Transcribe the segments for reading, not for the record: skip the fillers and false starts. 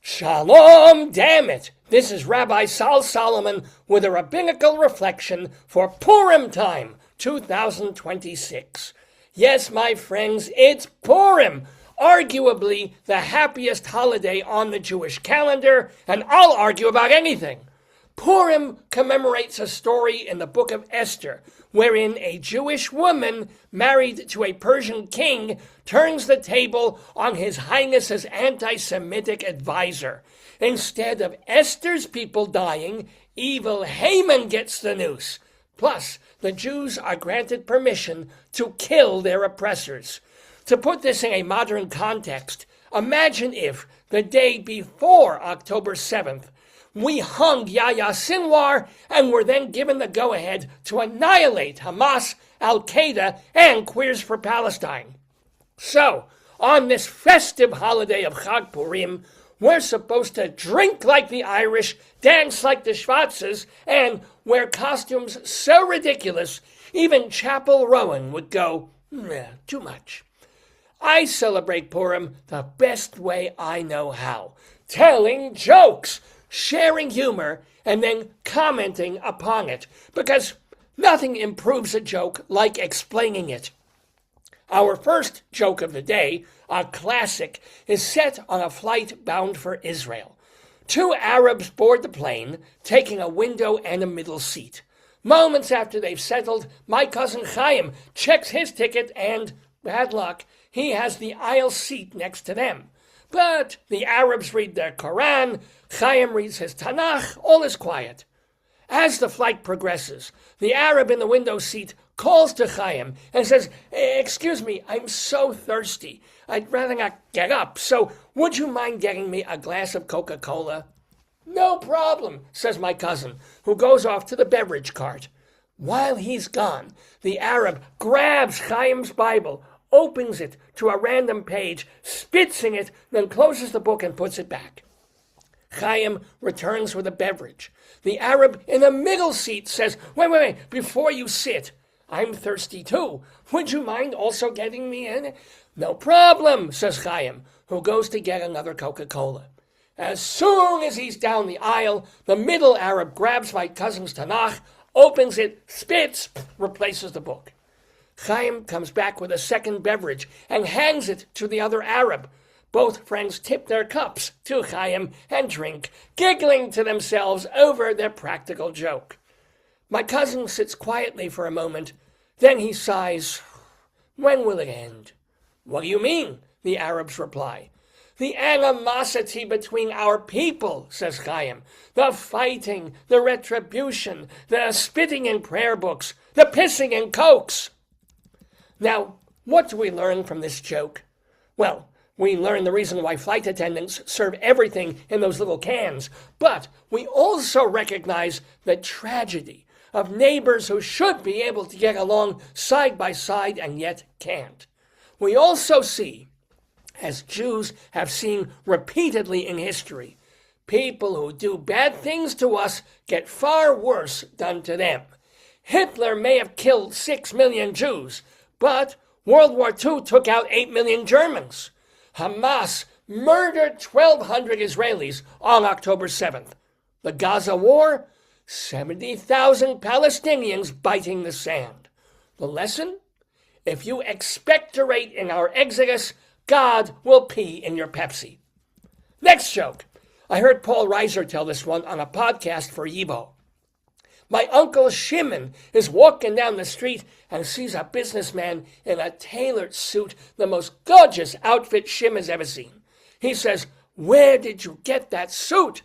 Shalom Dammit! This is Rabbi Sol Solomon with a Rabbinical Reflection for Purim time, 2026. Yes, my friends, it's Purim, arguably the happiest holiday on the Jewish calendar, and I'll argue about anything. Purim commemorates a story in the book of Esther, wherein a Jewish woman married to a Persian king turns the table on his highness's anti-Semitic advisor. Instead of Esther's people dying, evil Haman gets the noose. Plus, the Jews are granted permission to kill their oppressors. To put this in a modern context, imagine if, the day before October 7th, we hung Yahya Sinwar and were then given the go-ahead to annihilate Hamas, Qaeda, and Queers for Palestine. So, on this festive holiday of Chag Purim, we're supposed to drink like the Irish, dance like the Schwarzes, and wear costumes so ridiculous, even Chapel Rowan would go, too much. I celebrate Purim the best way I know how, telling jokes, sharing humor, and then commenting upon it, because nothing improves a joke like explaining it. Our first joke of the day, a classic, is set on a flight bound for Israel. Two Arabs board the plane, taking a window and a middle seat. Moments after they've settled, my cousin Chaim checks his ticket and, bad luck, he has the aisle seat next to them. But the Arabs read their Quran, Chaim reads his Tanakh, all is quiet. As the flight progresses, the Arab in the window seat calls to Chaim and says, "Excuse me, I'm so thirsty. I'd rather not get up, so would you mind getting me a glass of Coca-Cola?" "No problem," says my cousin, who goes off to the beverage cart. While he's gone, the Arab grabs Chaim's Bible, opens it to a random page, spits in it, then closes the book and puts it back. Chaim returns with a beverage. The Arab in the middle seat says, Wait, before you sit, I'm thirsty too. Would you mind also getting me in?" "No problem," says Chaim, who goes to get another Coca-Cola. As soon as he's down the aisle, the middle Arab grabs my cousin's Tanakh, opens it, spits, replaces the book. Chaim comes back with a second beverage and hands it to the other Arab. Both friends tip their cups to Chaim and drink, giggling to themselves over their practical joke. My cousin sits quietly for a moment. Then he sighs, "When will it end?" "What do you mean?" the Arabs reply. "The animosity between our people," says Chaim. "The fighting, the retribution, the spitting in prayer books, the pissing in cokes." Now, what do we learn from this joke? Well, we learn the reason why flight attendants serve everything in those little cans, but we also recognize the tragedy of neighbors who should be able to get along side by side and yet can't. We also see, as Jews have seen repeatedly in history, people who do bad things to us get far worse done to them. Hitler may have killed 6 million Jews, but World War II took out 8 million Germans. Hamas murdered 1,200 Israelis on October 7th. The Gaza War, 70,000 Palestinians biting the sand. The lesson? If you expectorate in our Exodus, God will pee in your Pepsi. Next joke. I heard Paul Reiser tell this one on a podcast for Yibo. My uncle Shimon is walking down the street and sees a businessman in a tailored suit, the most gorgeous outfit Shim has ever seen. He says, "Where did you get that suit?"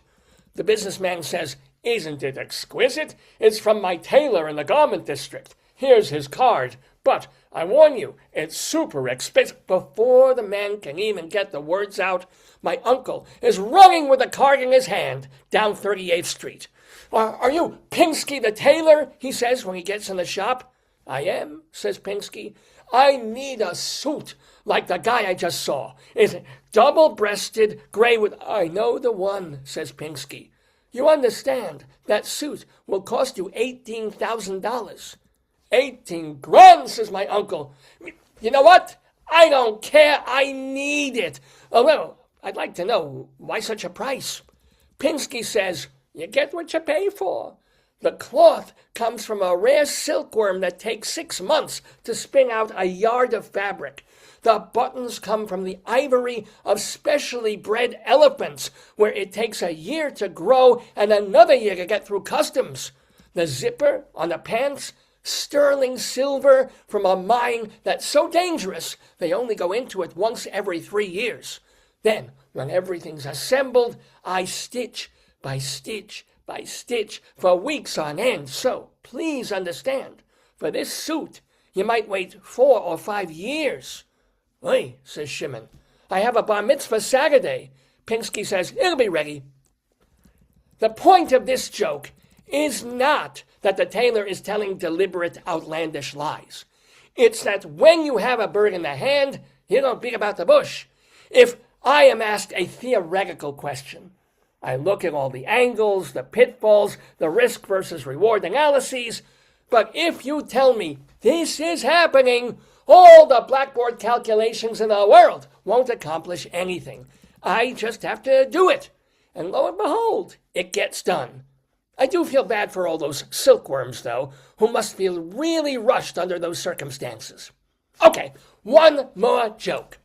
The businessman says, "Isn't it exquisite? It's from my tailor in the garment district. Here's his card. But I warn you, it's super expensive." Before the man can even get the words out, my uncle is running with the card in his hand down 38th Street. Are you Pinsky the tailor?" he says when he gets in the shop. "I am," says Pinsky. "I need a suit like the guy I just saw. It's double-breasted, gray with—" "I know the one," says Pinsky. "You understand, that suit will cost you $18,000. 18 grand, says my uncle. "You know what? I don't care. I need it." "Oh, well, I'd like to know, why such a price? Pinsky says, you get what you pay for. The cloth comes from a rare silkworm that takes 6 months to spin out a yard of fabric. The buttons come from the ivory of specially bred elephants, where it takes a year to grow and another year to get through customs. The zipper on the pants, sterling silver from a mine that's so dangerous they only go into it once every 3 years. Then, when everything's assembled, I stitch by stitch by stitch for weeks on end. So, please understand, for this suit, you might wait 4 or 5 years. Oi, says Shimon, I have a bar mitzvah Saturday. Pinsky says, it'll be ready. The point of this joke is not that the tailor is telling deliberate, outlandish lies. It's that when you have a bird in the hand, you don't beat about the bush. If I am asked a theoretical question, I look at all the angles, the pitfalls, the risk versus reward analyses, but if you tell me this is happening, all the blackboard calculations in the world won't accomplish anything. I just have to do it. And lo and behold, it gets done. I do feel bad for all those silkworms, though, who must feel really rushed under those circumstances. Okay, one more joke.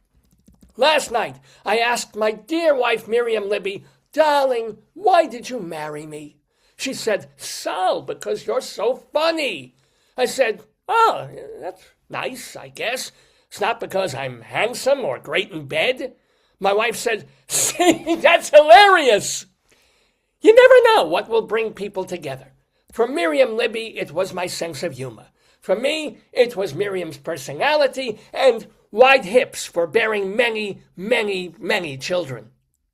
Last night, I asked my dear wife Miriam Libby, darling, why did you marry me? She said, Sal, because you're so funny. I said, oh, that's nice, I guess. It's not because I'm handsome or great in bed. My wife said, see, that's hilarious. You never know what will bring people together. For Miriam Libby, it was my sense of humor. For me, it was Miriam's personality and wide hips for bearing many, many, many children.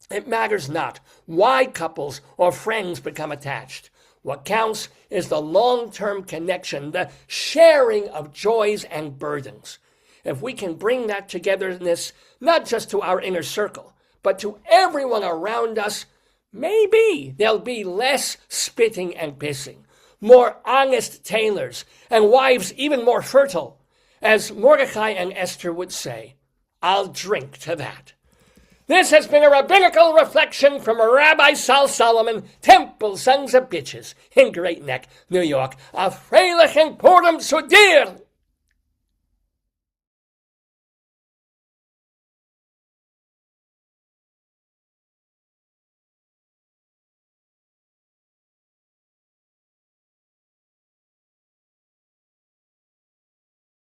It matters not why couples or friends become attached. What counts is the long-term connection, the sharing of joys and burdens. If we can bring that togetherness not just to our inner circle, but to everyone around us, maybe there'll be less spitting and pissing, more honest tailors, and wives even more fertile. As Mordecai and Esther would say, I'll drink to that. This has been a Rabbinical Reflection from Rabbi Sol Solomon, Temple Sons of Bitches, in Great Neck, New York. A Freilich and Purim Sudir!